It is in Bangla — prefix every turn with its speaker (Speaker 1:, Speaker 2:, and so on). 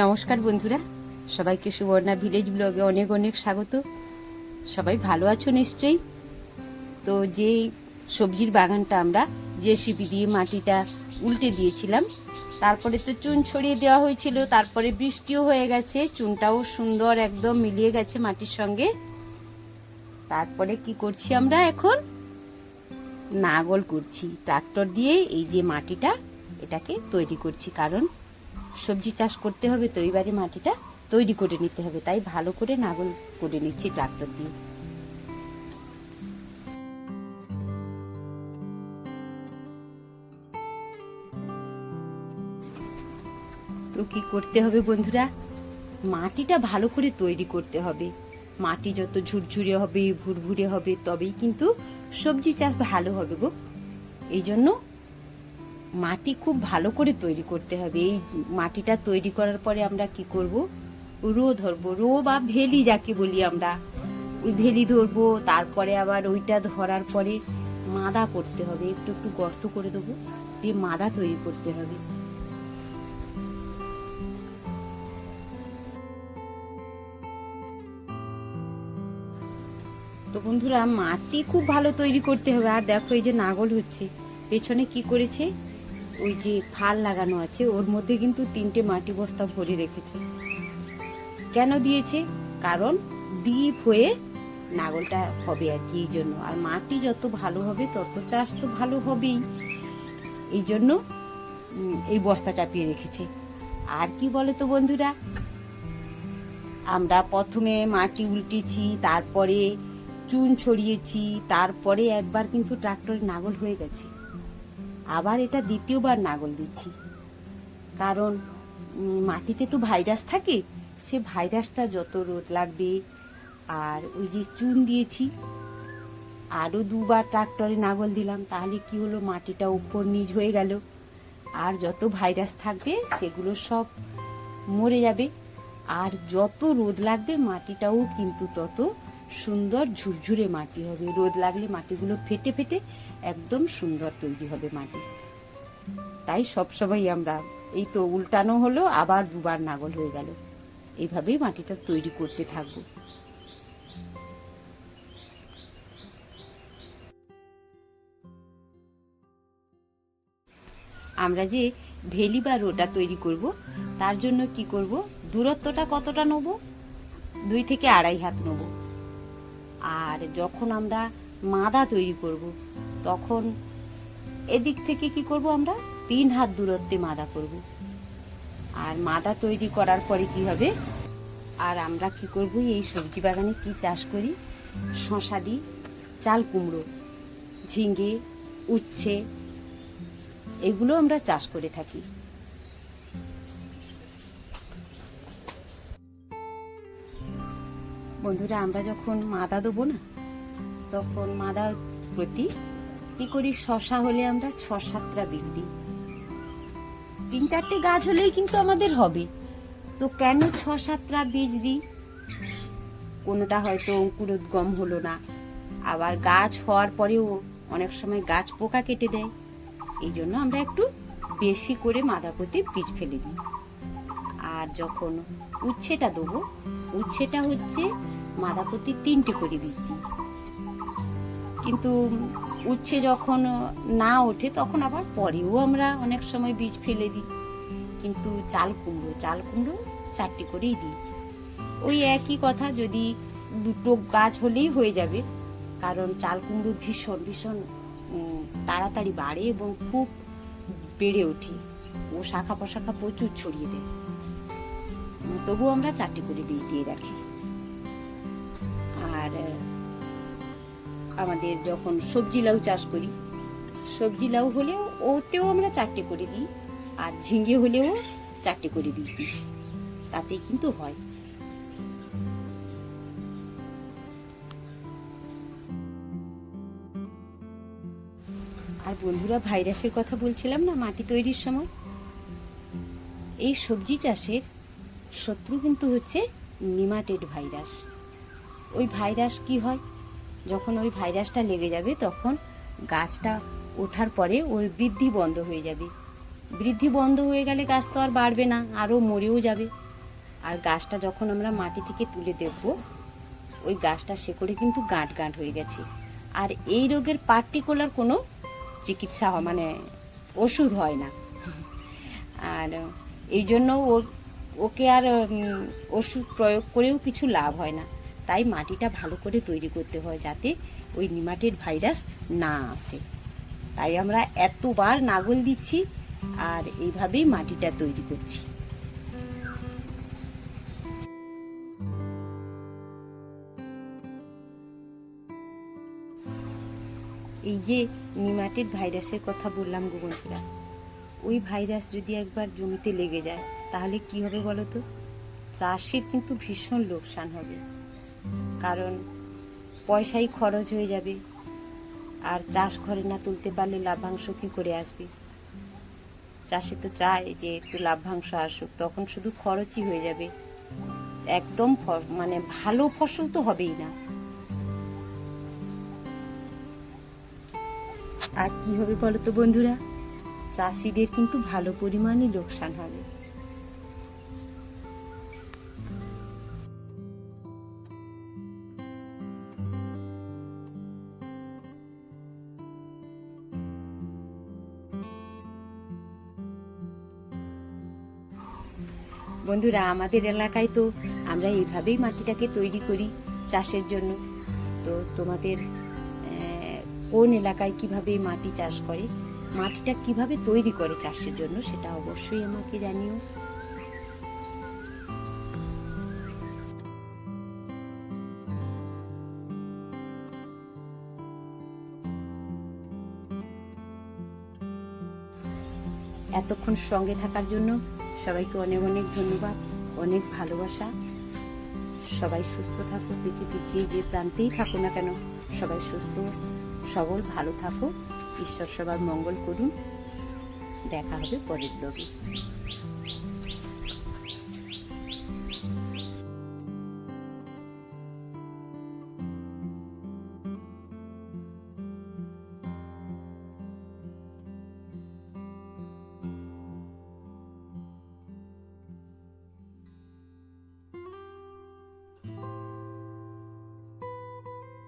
Speaker 1: নমস্কার বন্ধুরা, সবাইকে সুবর্ণা ভিলেজ ব্লগে অনেক অনেক স্বাগত। সবাই ভালো আছো নিশ্চয়ই। তো যে সবজির বাগানটা আমরা জেসিবি দিয়ে মাটিটা উল্টে দিয়েছিলাম, তারপরে তো চুন ছড়িয়ে দেওয়া হয়েছিল, তারপরে বৃষ্টিও হয়ে গেছে, চুনটাও সুন্দর একদম মিলিয়ে গেছে মাটির সঙ্গে। তারপরে কি করছি আমরা এখন? নাগল করছি ট্রাক্টর দিয়ে। এই যে মাটিটা, এটাকে তৈরি করছি, কারণ সবজি চাষ করতে হবে তো এইবারে মাটিটা তৈরি করে নিতে হবে, তাই ভালো করে নাগল করে নিচ্ছি ট্রাক্টর দিয়ে। তো কি করতে হবে বন্ধুরা, মাটিটা ভালো করে তৈরি করতে হবে। মাটি যত ঝুরঝুরে হবে, ভুরভুরে হবে, তবেই কিন্তু সবজি চাষ ভালো হবে গো। এই জন্য মাটি খুব ভালো করে তৈরি করতে হবে। এই মাটিটা তৈরি করার পরে আমরা কি করব, রো ধরবো, রো বা ভেলি যাকে বলি আমরা, ওই ভেলি ধরবো। তারপরে আবার ওইটা ধরার পরে মাদা করতে হবে, একটু একটু গর্ত করে দেবো, দিয়ে মাদা তৈরি করতে হবে। তো বন্ধুরা, মাটি খুব ভালো তৈরি করতে হবে। আর দেখো, এই যে নাগল হচ্ছে, পেছনে কি করেছে, ওই যে ফাল লাগানো আছে, ওর মধ্যে কিন্তু 3টে মাটি বস্তা ভরে রেখেছে। কেন দিয়েছে? কারণ ডিপ হয়ে নাগলটা হবে আর কি, এই জন্য। আর মাটি যত ভালো হবে তত চাষ তো ভালো হবেই, এই জন্য এই বস্তা চাপিয়ে রেখেছে। আর কি বলে তো বন্ধুরা, আমরা প্রথমে মাটি উল্টেছি, তারপরে চুন ছড়িয়েছি, তারপরে একবার কিন্তু ট্রাক্টরে নাগল হয়ে গেছে, আবার এটা দ্বিতীয়বার নাগল দিচ্ছি। কারণ মাটিতে তো ভাইরাস থাকে, সে ভাইরাসটা যত রোদ লাগবে। আর ওই যে চুন দিয়েছি, আরও 2বার ট্রাক্টরে নাগল দিলাম, তাহলে কি হলো, মাটিটা উপর নিচ হয়ে গেল। আর যত ভাইরাস থাকবে সেগুলো সব মরে যাবে। আর যত রোদ লাগবে মাটিটাও কিন্তু তত সুন্দর ঝুরঝুরে মাটি হবে। রোদ লাগলে মাটিগুলো ফেটে ফেটে একদম সুন্দর তৈরি হবে মাটি। তাই সবসময় আমরা, এই তো উল্টানো হলো, আবার 2বার নাগল হয়ে গেল, এইভাবেই মাটিটা তৈরি করতে থাকবো। আমরা যে ভেলি বা রোটা তৈরি করব, তার জন্য কি করব, দূরত্বটা কতটা নেব, 2 থেকে 2.5 হাত নেব। আর যখন আমরা মাদা তৈরি করব, তখন এদিক থেকে কি করব, আমরা 3 হাত দূরত্বে মাদা করব। আর মাদা তৈরি করার পরে কি হবে, আর আমরা কি করব, এই সবজি বাগানে কি চাষ করি, শশা দিই, চাল কুমড়ো, ঝিঙে, উচ্ছে, এগুলো আমরা চাষ করে থাকি। বন্ধুরা, আমরা যখন মাদা দেবো না, তখন মাদা প্রতি কি করি, শশা হলে আমরা 6-7টা বীজ দিই। 3-4টে গাছ হলেই কিন্তু আমাদের হবে। তো কেন 6-7টা বীজ দিই? কোনোটা হয়তো অঙ্কুরোদ্গম হলো না, আবার গাছ হওয়ার পরেও অনেক সময় গাছ পোকা কেটে দেয়, এই জন্য আমরা একটু বেশি করে মাদা প্রতি বীজ ফেলে দিই। আর যখন উচ্ছেটা দেবো, উচ্ছেটা হচ্ছে মাদা প্রতি 3টে করে বীজ দিই। কিন্তু উচ্ছে যখন না ওঠে তখন আবার পরেও আমরা অনেক সময় বীজ ফেলে দিই। কিন্তু চাল কুমড়ো 4টে করেই দিই। ওই একই কথা, যদি 2টো গাছ হলেই হয়ে যাবে, কারণ চাল কুমড়ো ভীষণ ভীষণ তাড়াতাড়ি বাড়ে এবং খুব বেড়ে ওঠে, ও শাখা প্রশাখা প্রচুর ছড়িয়ে দেয়। তবু আমরা 4টে করে বীজ দিয়ে রাখি। আর আমাদের যখন সবজি লাউ চাষ করি, সবজি লাউ হলেও ওতেও আমরা 4টে করে দিই, আর ঝিঙে হলেও 4টে করে বীজ দিই, তাতেই কিন্তু হয়। আর বন্ধুরা, ভাইরাসের কথা বলছিলাম না মাটি তৈরির সময়, এই সবজি চাষের শত্রু কিন্তু হচ্ছে নিমাটেড ভাইরাস। ওই ভাইরাস কি হয়, যখন ওই ভাইরাসটা লেগে যাবে তখন গাছটা ওঠার পরে ওর বৃদ্ধি বন্ধ হয়ে যাবে। বৃদ্ধি বন্ধ হয়ে গেলে গাছ তো আর বাড়বে না, আরও মরেও যাবে। আর গাছটা যখন আমরা মাটি থেকে তুলে দেখব, ওই গাছটা শেকড়ে কিন্তু গাঁট গাঁট হয়ে গেছে। আর এই রোগের পার্টিকুলার কোনো চিকিৎসা মানে ওষুধ হয় না। আর এই জন্য ওকে আর ওষুধ প্রয়োগ করেও কিছু লাভ হয় না। তাই মাটিটা ভালো করে তৈরি করতে হয় যাতে ওই নিমাটেড ভাইরাস না আসে। তাই আমরা এতবার নাঙল দিচ্ছি আর এইভাবেই মাটিটা তৈরি করছি। এই যে নিমাটেড ভাইরাসের কথা বললাম গো বন্ধুরা, ওই ভাইরাস যদি একবার জমিতে লেগে যায় তাহলে কি হবে বলো তো? চাষের কিন্তু ভীষণ লোকসান হবে, কারণ পয়সাই খরচ হয়ে যাবে। আর চাষ ঘরে না তুলতে পারলে লাভ্যাংশ কি করে আসবে? চাষে তো চায় যে একটু লাভ্যাংশ আসুক, তখন শুধু খরচই হয়ে যাবে, একদম মানে ভালো ফসল তো হবেই না। আর কি হবে বলো তো বন্ধুরা? চাষিদের কিন্তু ভালো পরিমাণে লোকসান হবে। বন্ধুরা, আমাদের এলাকায় তো আমরা এইভাবেই মাটিটাকে তৈরি করি চাষের জন্য। তো তোমাদের কোন এলাকায় কিভাবে মাটি চাষ করে, মাটিটা কিভাবে তৈরি করে চাষের জন্য, সেটা অবশ্যই আমাকে জানিও। এতক্ষণ সঙ্গে থাকার জন্য সবাইকে অনেক অনেক ধন্যবাদ, অনেক ভালোবাসা। সবাই সুস্থ থাকো, পৃথিবীর যে প্রান্তেই থাকো না কেন সবাই সুস্থ সবল ভালো থাকো। ঈশ্বর সবার মঙ্গল করুন। দেখা হবে পরের ব্লগে।